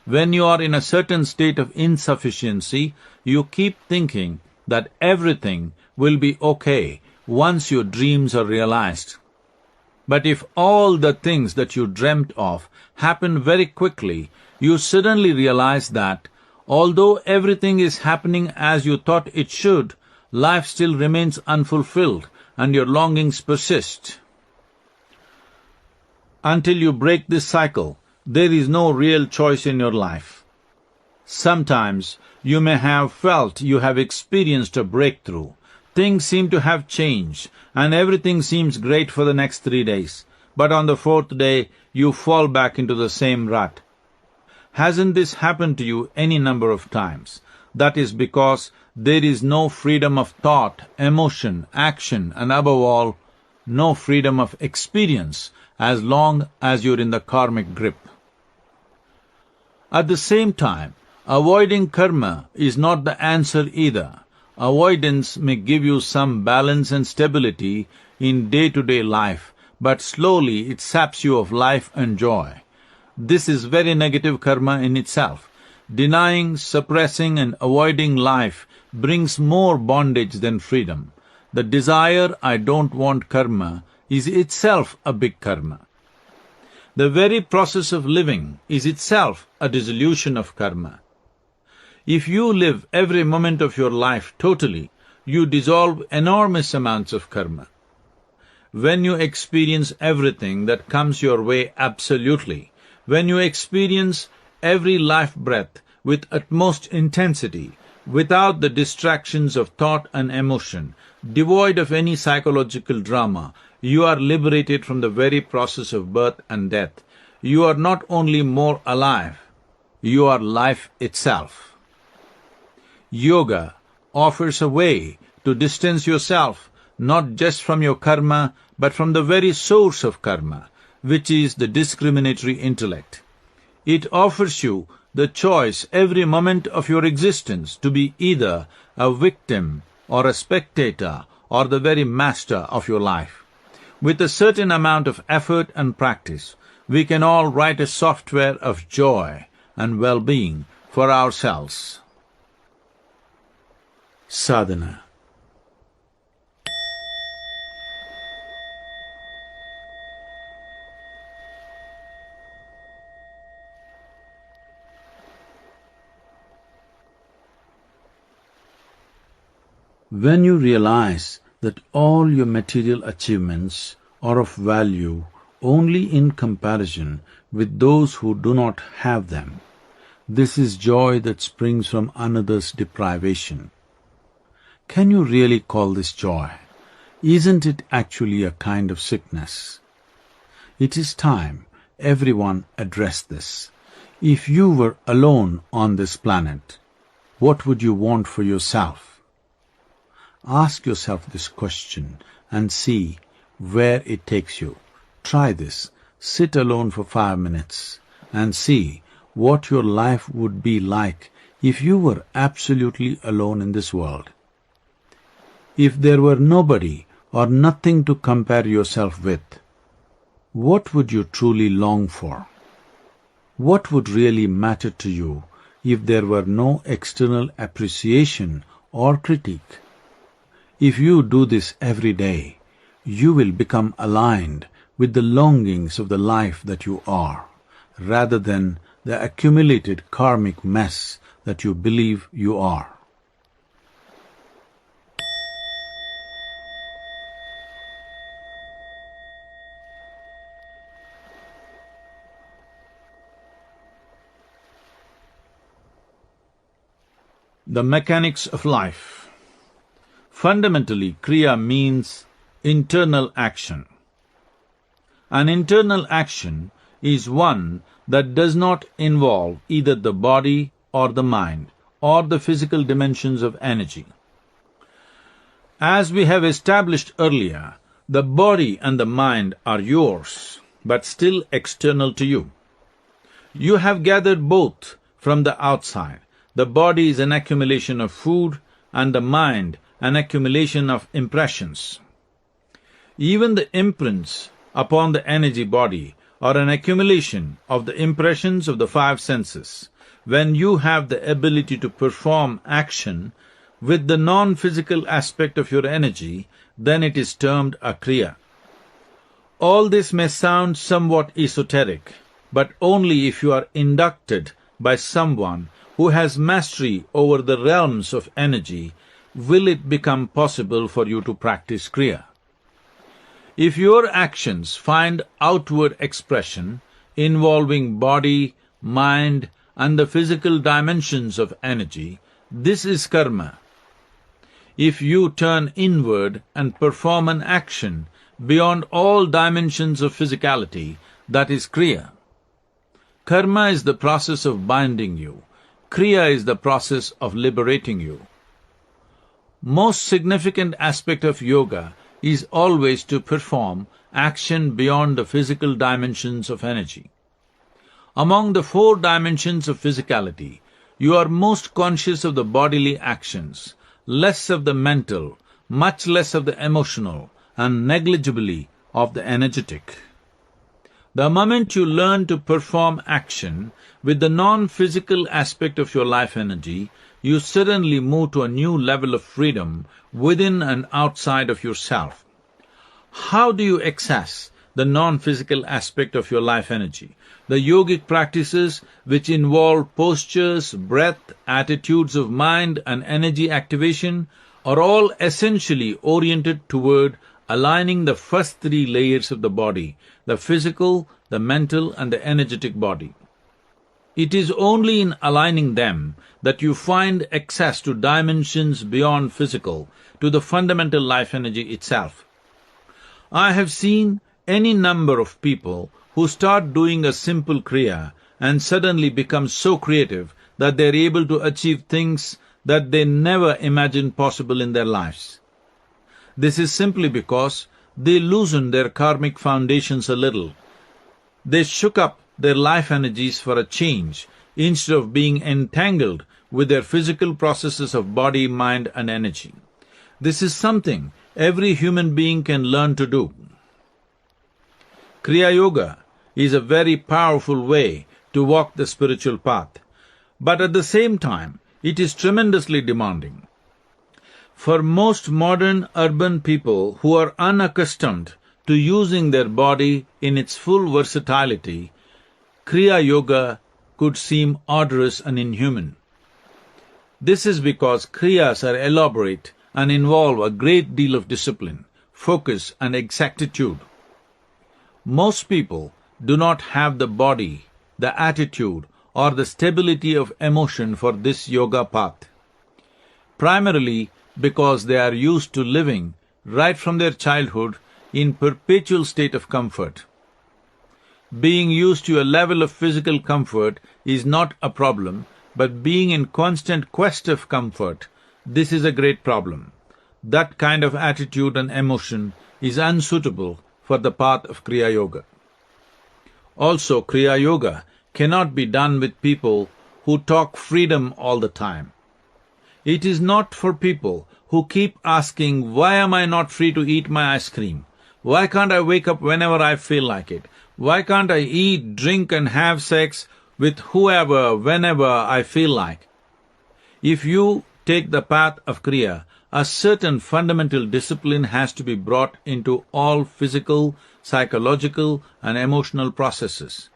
When you are in a certain state of insufficiency, you keep thinking that everything will be okay once your dreams are realized. But if all the things that you dreamt of happen very quickly, you suddenly realize that, although everything is happening as you thought it should, life still remains unfulfilled and your longings persist. Until you break this cycle, there is no real choice in your life. Sometimes you may have felt you have experienced a breakthrough. Things seem to have changed, and everything seems great for the next 3 days. But on the 4th day, you fall back into the same rut. Hasn't this happened to you any number of times? That is because there is no freedom of thought, emotion, action, and above all, no freedom of experience as long as you're in the karmic grip. At the same time, avoiding karma is not the answer either. Avoidance may give you some balance and stability in day-to-day life, but slowly it saps you of life and joy. This is very negative karma in itself. Denying, suppressing, and avoiding life brings more bondage than freedom. The desire, I don't want karma, is itself a big karma. The very process of living is itself a dissolution of karma. If you live every moment of your life totally, you dissolve enormous amounts of karma. When you experience everything that comes your way absolutely, when you experience every life breath with utmost intensity, without the distractions of thought and emotion, devoid of any psychological drama, you are liberated from the very process of birth and death. You are not only more alive, you are life itself. Yoga offers a way to distance yourself not just from your karma, but from the very source of karma, which is the discriminatory intellect. It offers you the choice every moment of your existence to be either a victim or a spectator or the very master of your life. With a certain amount of effort and practice, we can all write a software of joy and well-being for ourselves. Sadhana. When you realize that all your material achievements are of value only in comparison with those who do not have them, this is joy that springs from another's deprivation. Can you really call this joy? Isn't it actually a kind of sickness? It is time everyone address this. If you were alone on this planet, what would you want for yourself? Ask yourself this question and see where it takes you. Try this. Sit alone for 5 minutes and see what your life would be like if you were absolutely alone in this world. If there were nobody or nothing to compare yourself with, what would you truly long for? What would really matter to you if there were no external appreciation or critique? If you do this every day, you will become aligned with the longings of the life that you are, rather than the accumulated karmic mess that you believe you are. The mechanics of life. Fundamentally, Kriya means internal action. An internal action is one that does not involve either the body or the mind or the physical dimensions of energy. As we have established earlier, the body and the mind are yours, but still external to you. You have gathered both from the outside. The body is an accumulation of food, and the mind an accumulation of impressions. Even the imprints upon the energy body are an accumulation of the impressions of the 5 senses. when you have the ability to perform action with the non-physical aspect of your energy, then it is termed a kriya. All this may sound somewhat esoteric, but only if you are inducted by someone who has mastery over the realms of energy will it become possible for you to practice kriya. If your actions find outward expression involving body, mind, and the physical dimensions of energy, this is karma. If you turn inward and perform an action beyond all dimensions of physicality, that is kriya. Karma is the process of binding you. Kriya is the process of liberating you. Most significant aspect of yoga is always to perform action beyond the physical dimensions of energy. Among the 4 dimensions of physicality, you are most conscious of the bodily actions, less of the mental, much less of the emotional, and negligibly of the energetic. The moment you learn to perform action with the non-physical aspect of your life energy, you suddenly move to a new level of freedom within and outside of yourself. How do you access the non-physical aspect of your life energy? The yogic practices which involve postures, breath, attitudes of mind and energy activation are all essentially oriented toward aligning the first 3 layers of the body, the physical, the mental and the energetic body. It is only in aligning them that you find access to dimensions beyond physical, to the fundamental life energy itself. I have seen any number of people who start doing a simple kriya and suddenly become so creative that they are able to achieve things that they never imagined possible in their lives. This is simply because they loosened their karmic foundations a little. They shook up their life energies for a change instead of being entangled with their physical processes of body, mind and energy. This is something every human being can learn to do. Kriya Yoga is a very powerful way to walk the spiritual path, but at the same time, it is tremendously demanding. For most modern urban people who are unaccustomed to using their body in its full versatility, Kriya Yoga could seem arduous and inhuman. This is because Kriyas are elaborate and involve a great deal of discipline, focus and exactitude. Most people do not have the body, the attitude, or the stability of emotion for this yoga path, primarily because they are used to living right from their childhood in perpetual state of comfort. Being used to a level of physical comfort is not a problem, but being in constant quest of comfort, this is a great problem. That kind of attitude and emotion is unsuitable for the path of Kriya Yoga. Also, Kriya Yoga cannot be done with people who talk freedom all the time. It is not for people who keep asking, why am I not free to eat my ice cream? Why can't I wake up whenever I feel like it? Why can't I eat, drink and have sex with whoever, whenever I feel like? If you take the path of Kriya, a certain fundamental discipline has to be brought into all physical, psychological and emotional processes.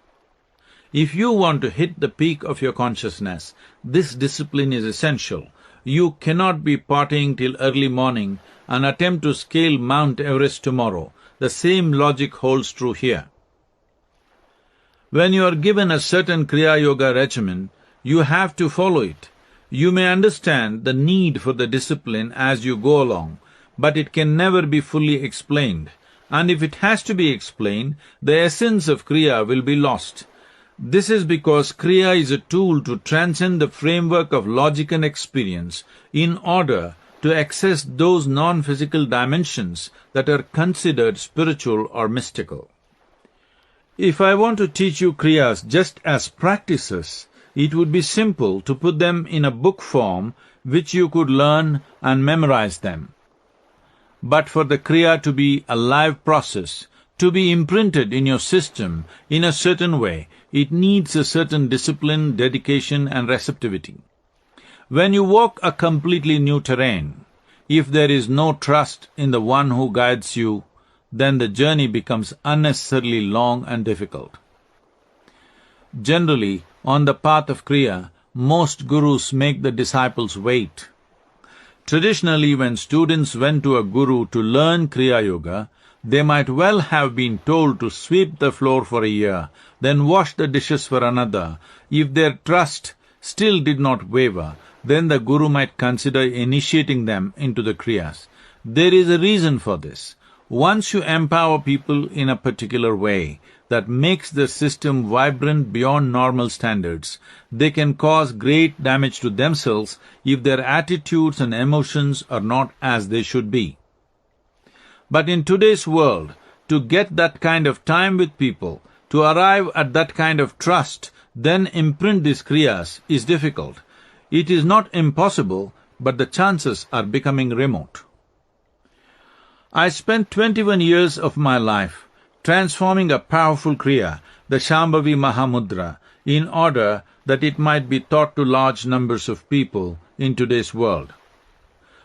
If you want to hit the peak of your consciousness, this discipline is essential. You cannot be partying till early morning and attempt to scale Mount Everest tomorrow. The same logic holds true here. When you are given a certain Kriya Yoga regimen, you have to follow it. You may understand the need for the discipline as you go along, but it can never be fully explained. And if it has to be explained, the essence of Kriya will be lost. This is because Kriya is a tool to transcend the framework of logic and experience in order to access those non-physical dimensions that are considered spiritual or mystical. If I want to teach you Kriyas just as practices, it would be simple to put them in a book form which you could learn and memorize them. But for the Kriya to be a live process, To be imprinted in your system in a certain way, it needs a certain discipline, dedication and receptivity. When you walk a completely new terrain, if there is no trust in the one who guides you, then the journey becomes unnecessarily long and difficult. Generally, on the path of Kriya, most gurus make the disciples wait. Traditionally, when students went to a guru to learn Kriya Yoga, they might well have been told to sweep the floor for a year, then wash the dishes for another. If their trust still did not waver, then the guru might consider initiating them into the Kriyas. There is a reason for this. Once you empower people in a particular way that makes the system vibrant beyond normal standards, they can cause great damage to themselves if their attitudes and emotions are not as they should be. But in today's world, to get that kind of time with people, to arrive at that kind of trust, then imprint these Kriyas is difficult. It is not impossible, but the chances are becoming remote. I spent 21 years of my life transforming a powerful Kriya, the Shambhavi Mahamudra, in order that it might be taught to large numbers of people in today's world.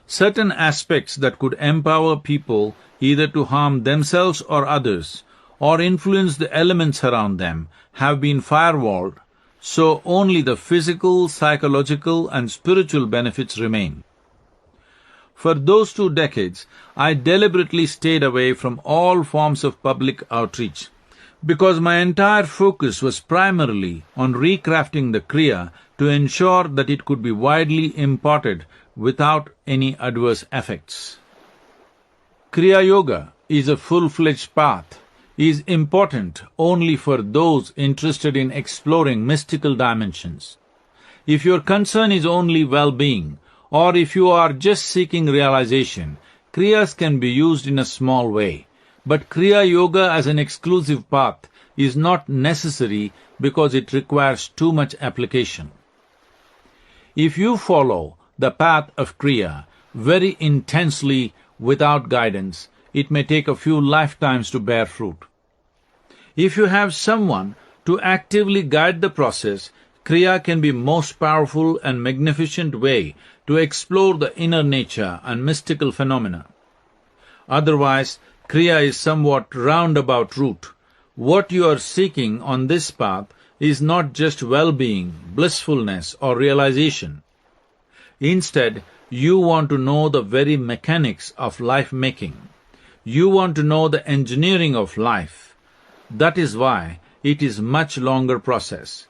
Certain aspects that could empower people either to harm themselves or others, or influence the elements around them, have been firewalled, so only the physical, psychological and spiritual benefits remain. For those 2 decades, I deliberately stayed away from all forms of public outreach, because my entire focus was primarily on recrafting the Kriya to ensure that it could be widely imparted without any adverse effects. Kriya Yoga is a full-fledged path, is important only for those interested in exploring mystical dimensions. If your concern is only well-being, or if you are just seeking realization, Kriyas can be used in a small way. But Kriya Yoga as an exclusive path is not necessary because it requires too much application. If you follow the path of Kriya very intensely without guidance, it may take a few lifetimes to bear fruit. If you have someone to actively guide the process, Kriya can be most powerful and magnificent way to explore the inner nature and mystical phenomena. Otherwise, Kriya is somewhat roundabout route. What you are seeking on this path is not just well-being, blissfulness or realization. Instead, you want to know the very mechanics of life-making. You want to know the engineering of life. That is why it is much longer process.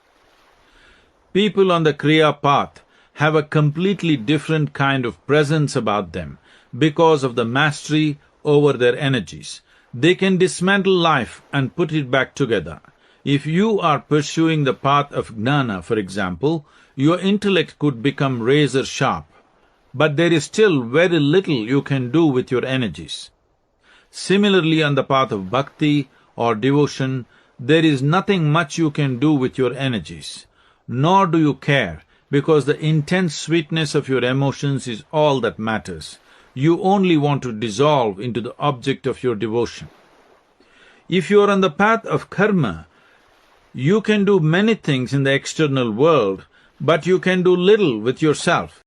People on the Kriya path have a completely different kind of presence about them because of the mastery over their energies. They can dismantle life and put it back together. If you are pursuing the path of Jnana, for example, your intellect could become razor sharp, but there is still very little you can do with your energies. Similarly, on the path of Bhakti or devotion, there is nothing much you can do with your energies, nor do you care, because the intense sweetness of your emotions is all that matters. You only want to dissolve into the object of your devotion. If you are on the path of karma, you can do many things in the external world, but you can do little with yourself.